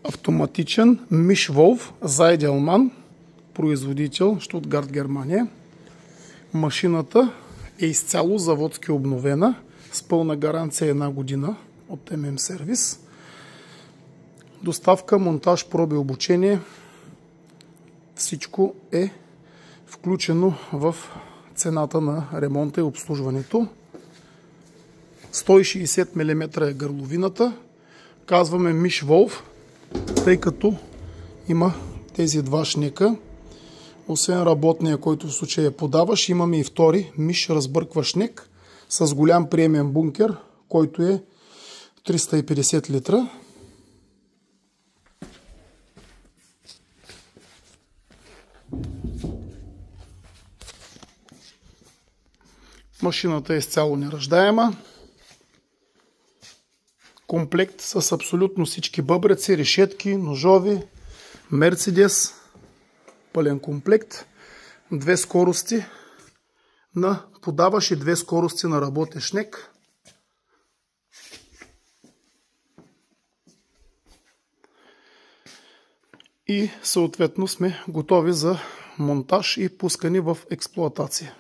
Автоматичен Misch Wolf Ziedelmann, производител Штутгарт, Германия. Машината е изцяло заводски обновена с пълна гаранция 1 година от ММ сервис. Доставка, монтаж, проби, обучение. Всичко е включено в цената на ремонта и обслужването. 160 мм е гърловината. Казваме Misch Wolf, тъй като има тези два шнека. Освен работния, който в случая е подаваш, имаме и втори Misch разбъркващ шнек с голям приемен бункер, който е 350 литра. Машината е изцяло неръждаема. Комплект с абсолютно всички бъбреци, решетки, ножови, Мерцедес. Пълен комплект. 2 скорости на подаваш и 2 скорости на работещ шнек. И съответно сме готови за монтаж и пускане в експлоатация.